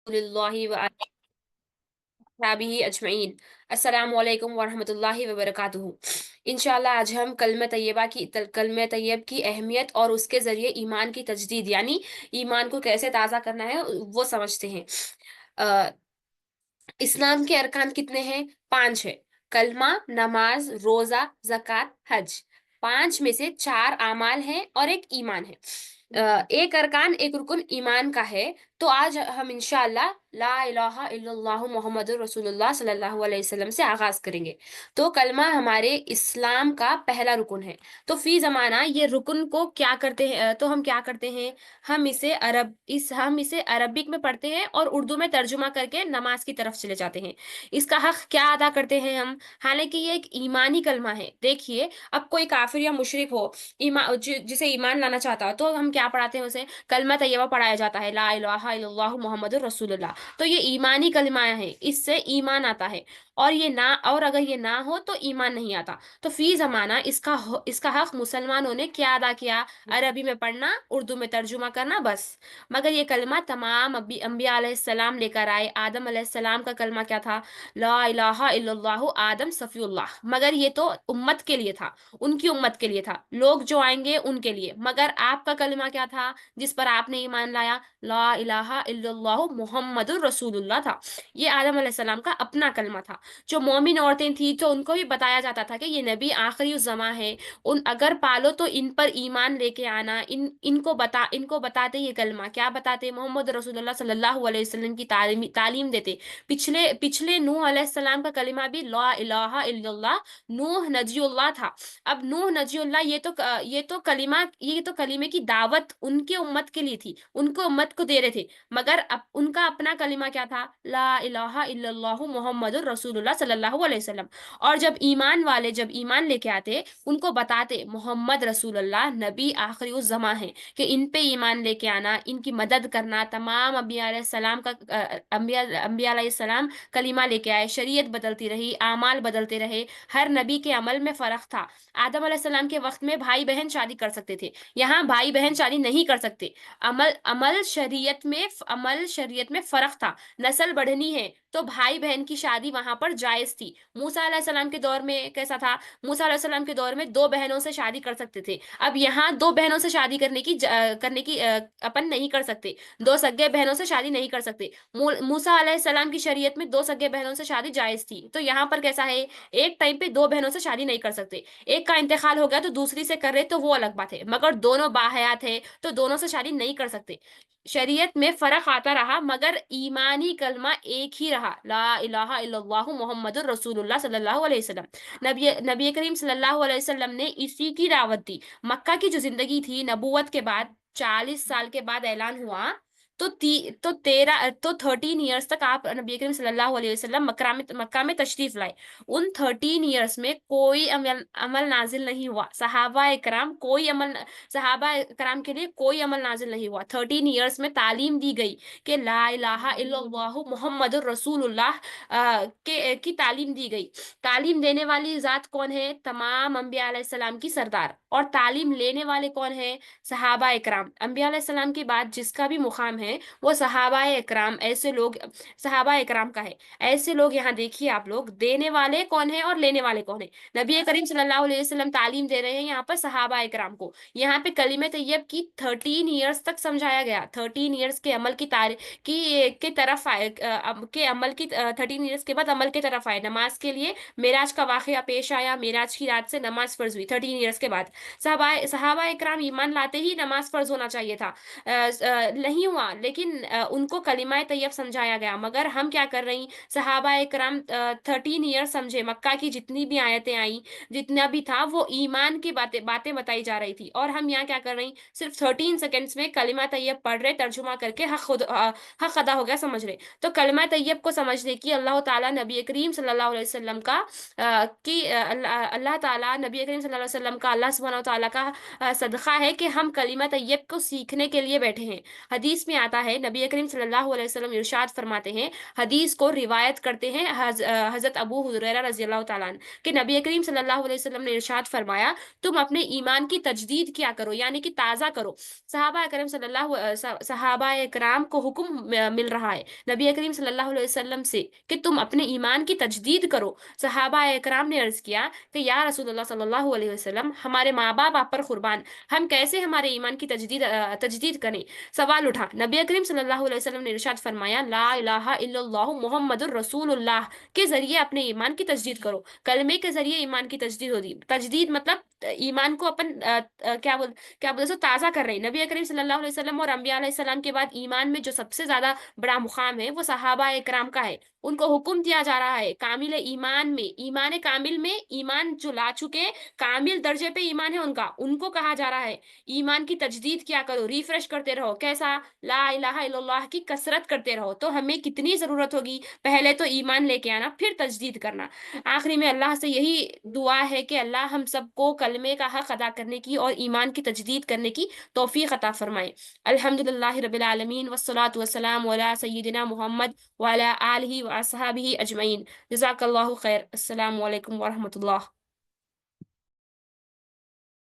लिल्लाहि व अस्हाबिही अजमईन। अस्सलामु अलैकुम व रहमतुल्लाहि व बरकातुहू। इंशाल्लाह आज हम कलमे तैयब की अहमियत और उसके जरिए ईमान की तजदीद यानी ईमान को कैसे ताज़ा करना है वो समझते हैं। अ, इस्लाम के अरकान कितने हैं? 5 है। कलमा, नमाज, रोजा, जक़ात, हज। 5 में से 4 आमाल हैं और एक ईमान है। एक अरकान एक रुकन ईमान का है। तो आज हम इंशाअल्लाह ला इलाहा इल्लल्लाहु मुहम्मदुर रसूलुल्लाह सल्लल्लाहु अलैहि वसल्लम से आगाज करेंगे। तो कलमा हमारे इस्लाम का पहला रुकन है। तो फी जमाना ये रुकन को क्या करते हैं, तो हम क्या करते हैं, हम इसे अरबिक में पढ़ते हैं और उर्दू में तर्जुमा करके नमाज की तरफ चले जाते हैं। इसका हक क्या अदा करते हैं हम? हालांकि ये एक ईमानी कलमा है। देखिए, अब कोई काफिर या मुशरिक हो, जिसे ईमान लाना चाहता हो, तो हम क्या पढ़ाते हैं उसे? कलमा तैयबा पढ़ाया जाता है, ला इलाहा इल्लल्लाहु मुहम्मदुर रसूलुल्लाह। तो ये ईमानी कलमा है, इससे ईमान आता है। और अगर ये ना हो तो ईमान नहीं आता। तो फी जमाना इसका हक मुसलमानों ने क्या अदा किया? अरबी में पढ़ना, उर्दू में तर्जुमा करना, बस। मगर ये कलमा तमाम अंबिया अलैहिस्सलाम लेकर आए। आदम अलैहिस्सलाम का कलमा क्या था? ला इलाहा इल्लल्लाहु आदम सफीउल्लाह। मगर ये तो उम्मत के लिए था, उनकी उम्मत के लिए था, लोग जो आएंगे उनके लिए। मगर आपका कलमा क्या था जिस पर आपने ईमान लाया? ला इलाहा इल्लल्लाहु मुहम्मदुर रसूलुल्लाह था। ये आदम अलैहिस्सलाम का अपना कलमा था। जो मोमिन औरतें थी तो उनको भी बताया जाता था कि ये नबी आखिरी ज़मा है, उन अगर पालो तो इन पर ईमान लेके आना। इनको बताते ये कलमा क्या बताते? मोहम्मद रसूलुल्लाह सल्लल्लाहु अलैहि वसल्लम की तालीम देते। पिछले पिछले नूह अलैहिस्सलाम का कलिमा भी ला इलाहा इल्लल्लाह नूह नजीउल्लाह था। अब नूह नजीउल्लाह ये तो कलीमे की दावत उनके उम्मत के लिए थी, उनको उम्मत को दे रहे थे। मगर अब उनका अपना कलिमा क्या था? ला इलाहा इल्लल्लाहु मुहम्मदुर रसूलुल्लाह सल्लल्लाहु अलैहि वसल्लम। और जब ईमान लेके आते, उनको बताते मोहम्मद रसूलुल्लाह नबी आखिरी उस जमा है, कि इन पे ईमान लेके आना, इनकी मदद करना। तमाम अंबिया अलैहिस्सलाम कलीमा लेके आए, शरीयत बदलती रही, आमाल बदलते रहे, हर नबी के अमल में फर्क था। आदम अलैहिस्सलाम के वक्त में भाई बहन शादी कर सकते थे, यहाँ भाई बहन शादी नहीं कर सकते। अमल शरीयत में फर्क था। नस्ल बढ़नी है तो भाई बहन की शादी वहां पर जायज थी। मूसा अलैहिस्सलाम के दौर में कैसा था? मूसा अलैहिस्सलाम के दौर में 2 बहनों से शादी कर सकते थे। अब यहाँ 2 बहनों से शादी करने की अपन नहीं कर सकते। 2 सगे बहनों से शादी नहीं कर सकते। मूसा अलैहिस्सलाम की शरीयत में 2 सगे बहनों से शादी जायज थी। तो यहाँ पर कैसा है? एक टाइम पे 2 बहनों से शादी नहीं कर सकते। एक का इंतकाल हो गया तो दूसरी से कर रहे तो वो अलग बात है, मगर दोनों बाहयात है तो दोनों से शादी नहीं कर सकते। शरीयत में फर्क आता रहा, मगर ईमानी कलमा एक ही रहा, ला इलाहा इल्लल्लाहु मुहम्मदुर रसूलुल्लाह सल्लल्लाहु अलैहि वसल्लम। नबी नबी करीम सल्लल्लाहु अलैहि वसल्लम ने इसी की दावत दी। मक्का की जो जिंदगी थी, नबूवत के बाद 40 साल के बाद ऐलान हुआ। तो 13 ईयर्स तक आप नबी करीम सल्लल्लाहु अलैहि वसल्लम मक्का में तशरीफ लाए। उन 13 ईयर्स में कोई अमल नाजिल नहीं हुआ। सहाबा कराम के लिए कोई अमल नाजिल नहीं हुआ। 13 ईयर्स में तालीम दी गई कि ला इलाहा इल्लल्लाहु मुहम्मदुर रसूलुल्लाह की तालीम दी गई। तालीम देने वाली जात कौन है? तमाम अंबिया अलैहिस्सलाम की सरदार। और तालीम लेने वाले कौन है? सहाबा इकराम। अंबिया अलैहिस्सलाम के बाद जिसका भी मुकाम है वो सहाबा इकराम, ऐसे लोग सहाबा इकराम का है। ऐसे लोग यहाँ देखिए, आप लोग देने वाले कौन है और लेने वाले कौन है? नबी करीम सल्लल्लाहु अलैहि वसल्लम तालीम दे रहे हैं यहाँ पर सहाबा इकराम को। यहाँ पे कलीमे तैयब की 13 ईयर्स तक समझाया गया। 13 ईयर्स के अमल की तारीख के तरफ आए, के अमल की 13 ईयर्स के बाद अमल की तरफ आए। नमाज के लिए मेराज का वाकया पेश आया, मेराज की रात से नमाज फर्ज हुई 13 ईयर्स के बाद। सहाबा इकराम ईमान लाते ही नमाज फर्ज होना चाहिए था, नहीं हुआ, लेकिन उनको कलिमा तैयब समझाया गया। मगर हम क्या कर रही? सहाबा इकराम 13 ईयर समझे, मक्का की जितनी भी आयतें आई, जितना भी था, वो ईमान की बातें बातें बताई जा रही थी। और हम यहाँ क्या कर रही? सिर्फ 13 सेकेंड्स में कलिमा तैयब पढ़ रहे, तर्जुमा करके हक अदा हो गया, समझ रहे। तो कलिमा तैयब को समझने की अल्लाह ताला नबी करीम सल्लल्लाहु अलैहि वसल्लम का अल्लाह ताला नबी करीम सल्लल्लाहु अलैहि वसल्लम का अल्लाह सुब्हानहू तआला का सदका है कि हम कलिमा तैयब को सीखने के लिए बैठे हैं। हदीस में आता है, नबी करीम सल्लल्लाहु अलैहि वसल्लम इरशाद फरमाते हैं, हदीस को रिवायत करते हैं हजरत अबू हुरैरा रज़ियल्लाहु तआला अन्हु, कि नबी करीम सल्लल्लाहु अलैहि वसल्लम ने इरशाद फरमाया, तुम अपने ईमान की तजदीद क्या करो, यानी कि ताज़ा करो। सहाबा कराम को हुक्म मिल रहा है नबी करीम सल्लल्लाहु अलैहि वसल्लम से कि तुम अपने ईमान की तजदीद करो। सहाबा कराम ने अर्ज किया कि या रसूलुल्लाह सल्लल्लाहु अलैहि वसल्लम, हमारे माँ बाप आप पर कुर्बान, हम कैसे हमारे ईमान की तजदीद करें। सवाल उठा, नबी करीम सल्लल्लाहु अलैहि वसल्लम ने इरशाद फरमाया, ला इलाहा इल्लल्लाहु मुहम्मदुर रसूलुल्लाह के जरिए अपने ईमान की तजदीद करो। कलमे के जरिए ईमान की तजदीद होती। तजदीद मतलब ईमान को अपन क्या बोलते हैं, ताज़ा कर रहे हैं। नबी करीम सल्लल्लाहु अलैहि वसल्लम और अंबिया अलैहिस्सलाम के बाद ईमान में जो सबसे ज्यादा बड़ा मुकाम है वो सहाबा इकराम का है। उनको हुक्म दिया जा रहा है कामिल ईमान में, ईमान कामिल में, ईमान जो ला चुके कामिल दर्जे पे ईमान है उनका, उनको कहा जा रहा है ईमान की तजदीद क्या करो, रिफ्रेश करते रहो। कैसा? ला इलाहा इल्लल्लाह की कसरत करते रहो। तो हमें कितनी जरूरत होगी, पहले तो ईमान लेके आना, फिर तजदीद करना। आखिरी में अल्लाह से यही दुआ है कि अल्लाह हम सबको कलमे का हक अदा करने की और ईमान की तजदीद करने की तौफीक अता फरमाए। अल्हम्दुलिल्लाहि रब्बिल आलमीन वस्सलातु वस्सलामु अला सय्यिदिना मुहम्मद व अला आलिहि व अस्हाबिहि अजमईन। जज़ाकल्लाहु खैर। अस्सलामु अलैकुम व रहमतुल्लाह।